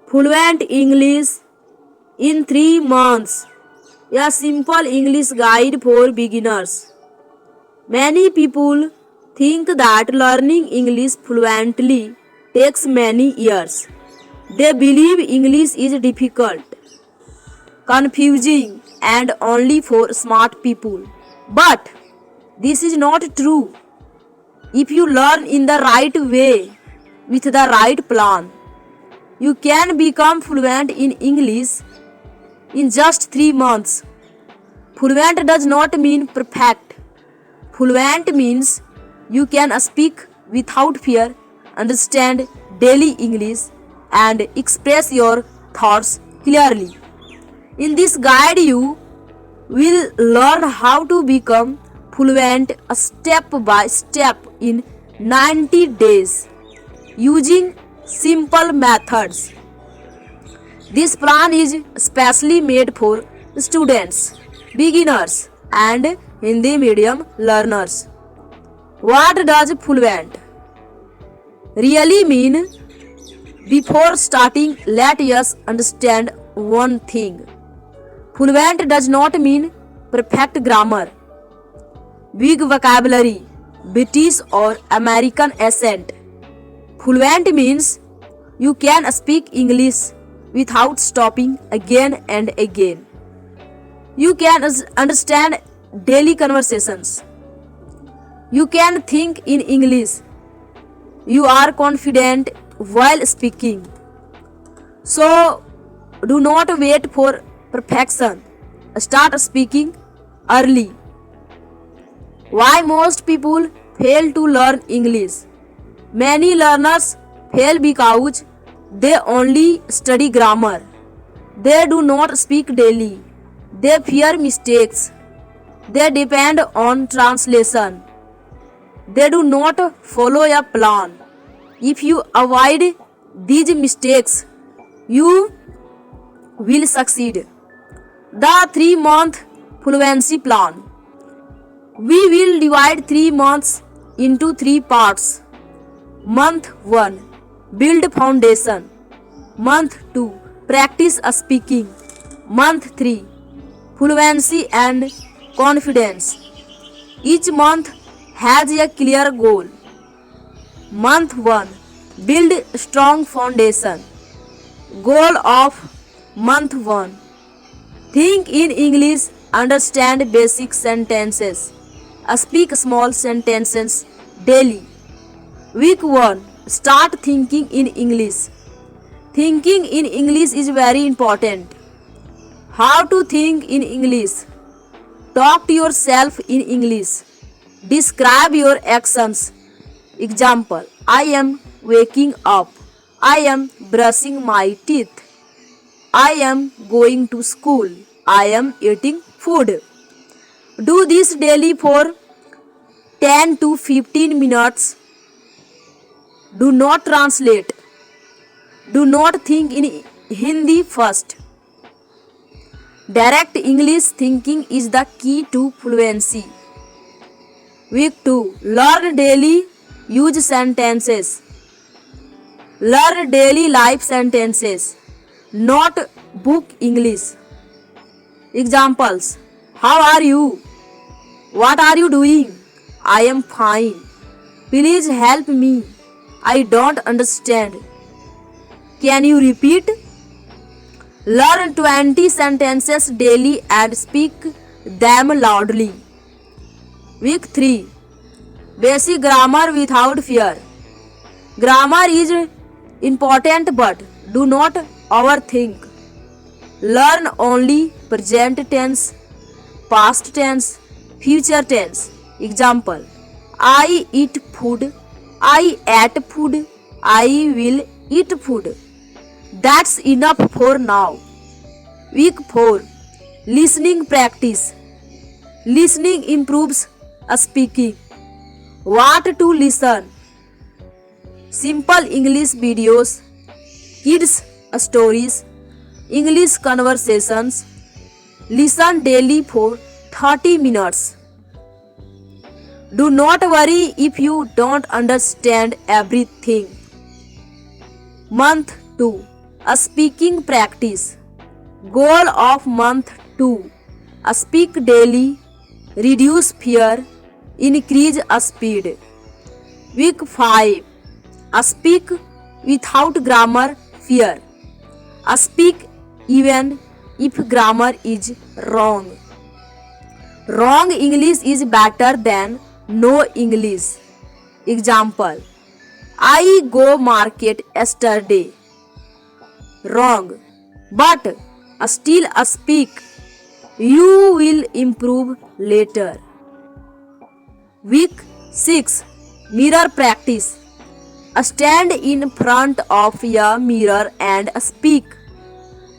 Fluent English in 3 months. A simple English guide for beginners. Many people think that learning English fluently takes many years. They believe English is difficult, confusing, and only for smart people. But this is not true. If you learn in the right way, with the right plan, you can become fluent in English in just 3 months. Fluent does not mean perfect. Fluent means you can speak without fear, understand daily English, and express your thoughts clearly. In this guide, you will learn how to become fluent step by step in 90 days using simple methods. This plan is specially made for students, beginners, and Hindi medium learners. What does fluent really mean? Before starting, let us understand one thing. Fluent does not mean perfect grammar, big vocabulary, British or American accent. Fluent means you can speak English without stopping again and again. You can understand daily conversations. You can think in English. You are confident while speaking. So, do not wait for perfection. Start speaking early. Why most people fail to learn English? Many learners fail because they only study grammar. They do not speak daily. They fear mistakes. They depend on translation. They do not follow a plan. If you avoid these mistakes, you will succeed. The 3-month fluency plan. We will divide 3 months into 3 parts. Month 1, build foundation. Month 2, practice speaking. Month 3, fluency and confidence. Each month has a clear goal. Month 1, build strong foundation. Goal of month 1, think in English, understand basic sentences. Speak small sentences daily. Week 1, start thinking in English. Thinking in English is very important. How to think in English? Talk to yourself in English. Describe your actions. Example, I am waking up. I am brushing my teeth. I am going to school. I am eating food. Do this daily for 10 to 15 minutes. Do not translate. Do not think in Hindi first. Direct English thinking is the key to fluency. Week 2, learn daily, use sentences. Learn daily life sentences, not book English. Examples, how are you? What are you doing? I am fine. Please help me. I don't understand. Can you repeat? Learn 20 sentences daily and speak them loudly. Week 3, basic grammar without fear. Grammar is important, but do not overthink. Learn only present tense, past tense, future tense. Example, I eat food, I ate food, I will eat food. That's enough for now. Week 4, listening practice. Listening improves speaking. What to listen? Simple English videos, kids stories, English conversations. Listen daily for 30 minutes. Do not worry if you don't understand everything. Month 2, A speaking practice. Goal of month 2. Speak daily, reduce fear, increase speed. Week 5. Speak without grammar fear. Speak even if grammar is wrong. Wrong English is better than no English. Example. I go market yesterday. Wrong. But still speak. You will improve later. Week 6. Mirror practice. Stand in front of a mirror and speak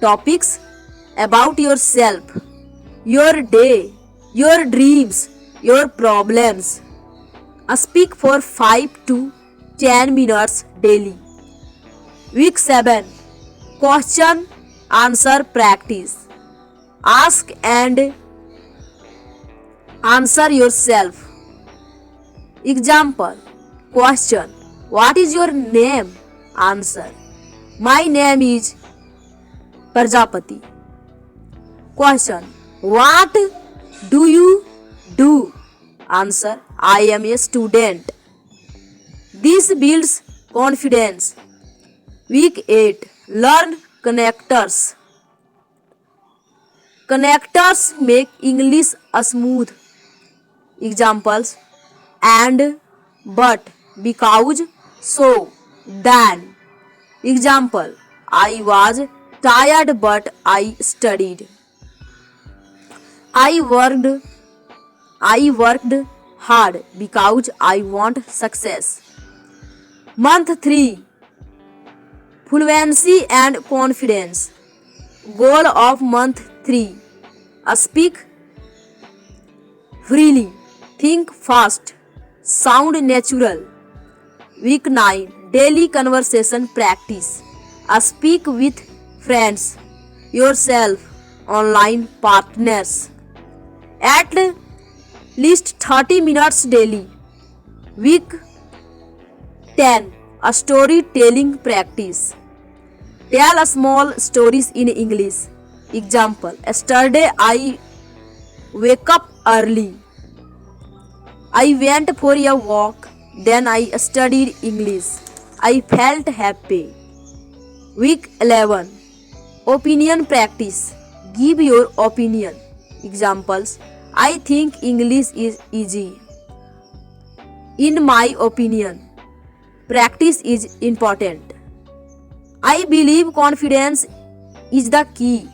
topics about yourself, your day, your dreams, your problems. Speak for 5 to 10 minutes daily. Week 7. Question answer practice. Ask and answer yourself. Example. Question. What is your name? Answer. My name is Prajapati. Question. What do you do? Answer. I am a student. This builds confidence. Week 8. Learn connectors. Connectors make English smooth. Examples. And, but, because, so, then. Example. I was tired but I studied. I worked hard because I want success. Month 3. Fluency and confidence. Goal of month 3. Speak freely. Think fast. Sound natural. Week 9. Daily conversation practice. Speak with friends, yourself, online partners. At least 30 minutes daily. Week 10. A storytelling practice. Tell small stories in English. Example. Yesterday I wake up early. I went for a walk. Then I studied English. I felt happy. Week 11. Opinion practice. Give your opinion. Examples. I think English is easy. In my opinion, practice is important. I believe confidence is the key.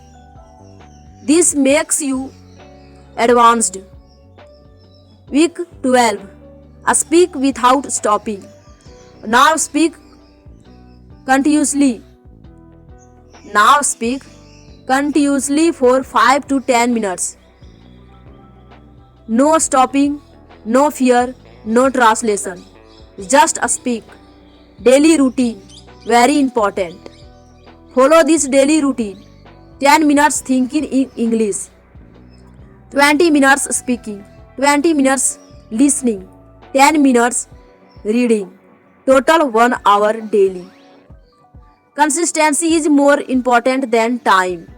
This makes you advanced. Week 12. Speak without stopping. Now speak continuously. Now speak continuously for 5 to 10 minutes. No stopping, no fear, no translation. Just speak. Daily routine. Very important. Follow this daily routine. 10 minutes thinking in English. 20 minutes speaking. 20 minutes listening. 10 minutes reading. Total 1 hour daily. Consistency is more important than time.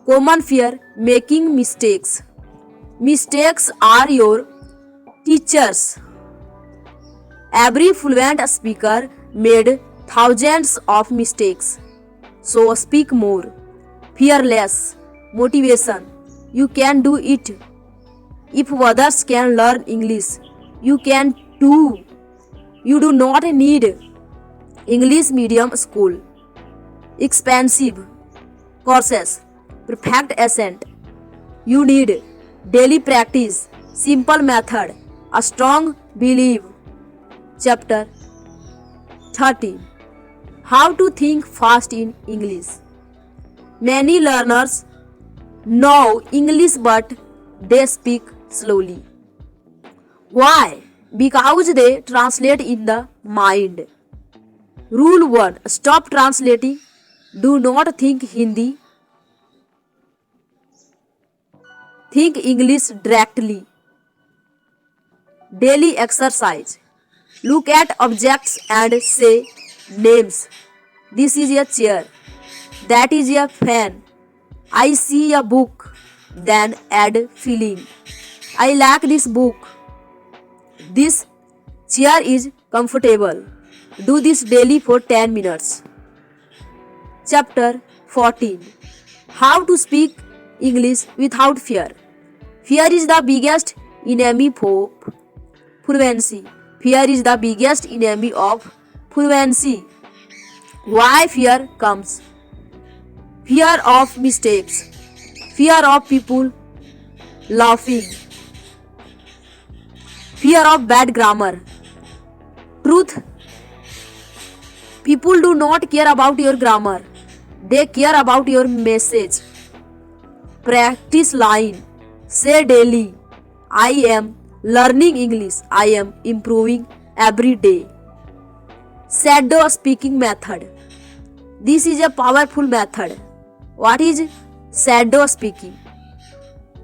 Common fear. Making mistakes. Mistakes are your teachers. Every fluent speaker made thousands of mistakes. So speak more. Fearless. Motivation. You can do it. If others can learn English, you can too. You do not need English medium school, expensive courses, perfect accent. You need daily practice, simple method, a strong belief. Chapter 30. How to think fast in English. Many learners know English but they speak slowly. Why? Because they translate in the mind. Rule 1. Stop translating. Do not think Hindi. Think English directly. Daily exercise. Look at objects and say names. This is a chair. That is a fan. I see a book, then add feeling. I like this book. This chair is comfortable. Do this daily for 10 minutes. Chapter 14. How to speak English without fear. Fear is the biggest enemy of fluency. Fear is the biggest enemy of fluency. Why fear comes? Fear of mistakes. Fear of people laughing. Fear of bad grammar. Truth. People do not care about your grammar. They care about your message. Practice line. Say daily. I am learning English. I am improving every day. Shadow speaking method. This is a powerful method. What is shadow speaking?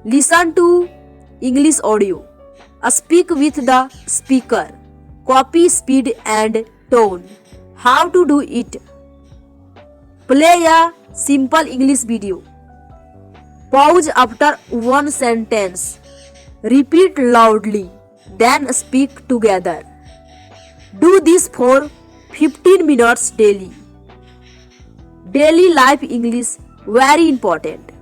Listen to English audio. Speak with the speaker. Copy speed and tone. How to do it? Play a simple English video. Pause after one sentence. Repeat loudly. Then speak together. Do this for 15 minutes daily. Daily life English very important.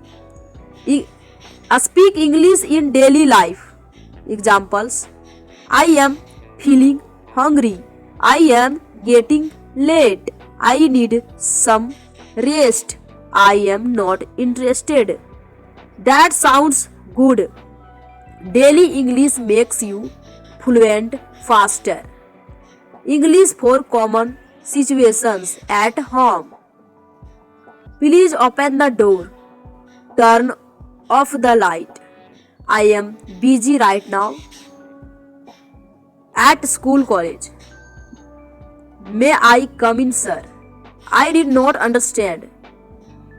Speak English in daily life. Examples: I am feeling hungry. I am getting late. I need some rest. I am not interested. That sounds good. Daily English makes you fluent faster. English for common situations at home. Please open the door. Turn off the light. I am busy right now. At school, college. May I come in, sir? I did not understand.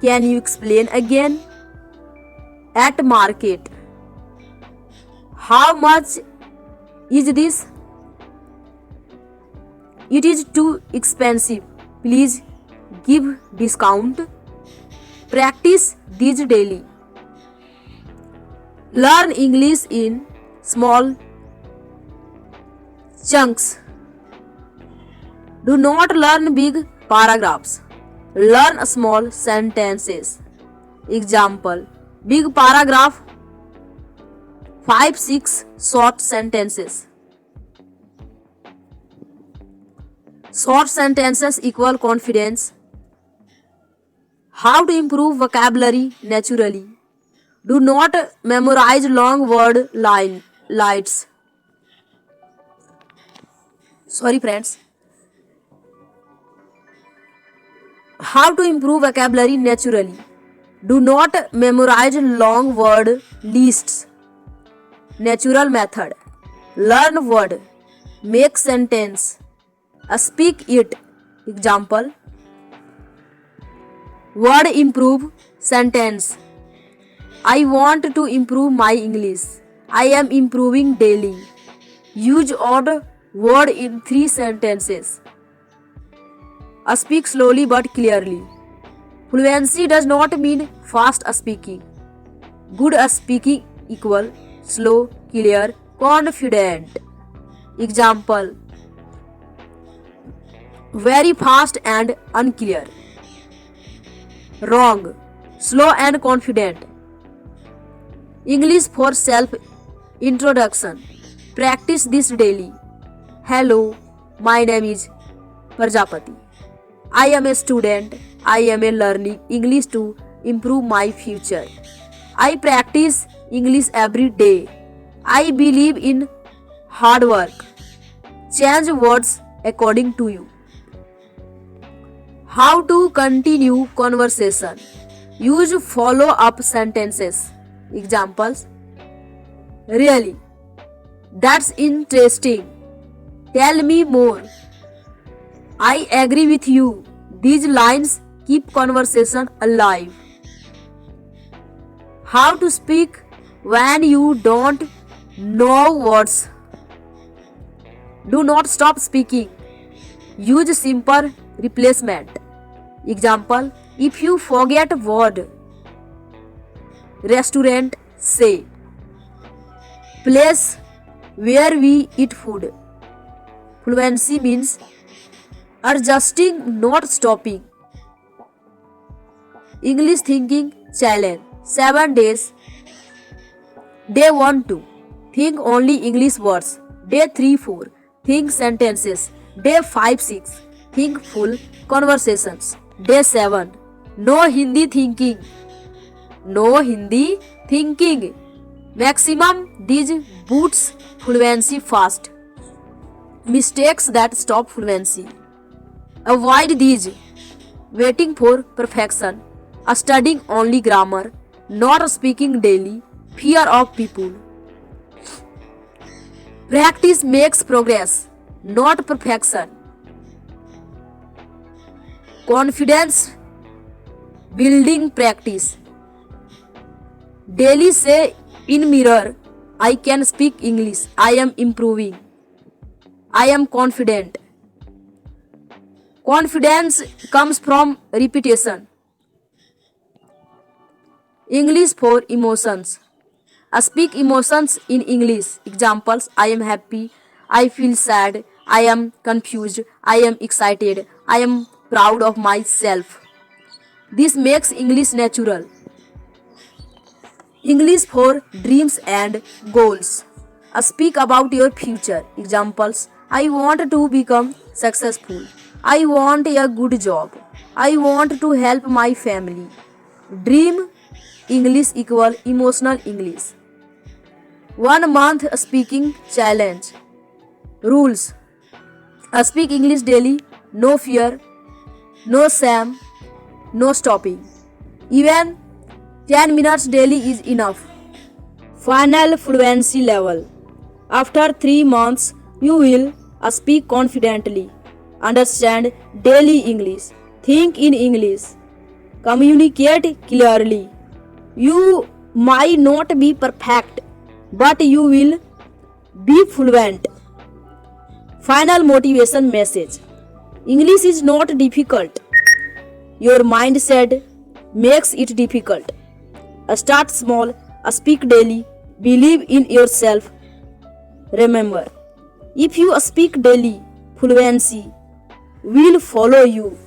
Can you explain again? At market. How much is this? It is too expensive. Please give discount. Practice these daily. Learn English in small chunks. Do not learn big paragraphs. Learn small sentences. Example: big paragraph, 5-6 short sentences. Short sentences equal confidence. How to improve vocabulary naturally. Do not memorize long word lists. Sorry friends. How to improve vocabulary naturally. Do not memorize long word lists. Natural method. Learn word. Make sentence. Speak it. Example: word improve sentence. I want to improve my English. I am improving daily. Use odd word in 3 sentences. Speak slowly but clearly. Fluency does not mean fast speaking. Good speaking equal slow, clear, confident. Example: very fast and unclear. Wrong. Slow and confident. English for self introduction. Practice this daily. Hello, my name is Prajapati. I am a student. I am learning English to improve my future. I practice English every day. I believe in hard work. Change words according to you. How to continue conversation. Use follow-up sentences. Examples: really? That's interesting. Tell me more. I agree with you. These lines keep conversation alive. How to speak when you don't know words. Do not stop speaking. Use simple replacement. Example: If you forget a word, restaurant, say place where we eat food. Fluency means adjusting, not stopping. English thinking challenge. 7 days. Day 1 2. Think only English words. Day 3 4. Think sentences. Day 5 6. Think full conversations. Day 7. No Hindi thinking. No Hindi thinking. Maximum these boosts fluency fast. Mistakes that stop fluency. Avoid these. Waiting for perfection. Studying only grammar. Not speaking daily. Fear of people. Practice makes progress, not perfection. Confidence building practice. Daily say in mirror, I can speak English. I am improving. I am confident. Confidence comes from repetition. English for emotions. Speak emotions in English. Examples: I am happy, I feel sad, I am confused, I am excited, I am proud of myself. This makes English natural. English for dreams and goals. Speak about your future. Examples: I want to become successful, I want a good job, I want to help my family. Dream English equal emotional English. 1 month speaking challenge. Rules: speak English daily, no fear, no shame, no stopping. Even 10 minutes daily is enough. Final fluency level. After 3 months, you will speak confidently, understand daily English, think in English, communicate clearly. You might not be perfect, but you will be fluent. Final motivation message. English is not difficult. Your mindset makes it difficult. Start small, speak daily, believe in yourself. Remember, if you speak daily, fluency will follow you.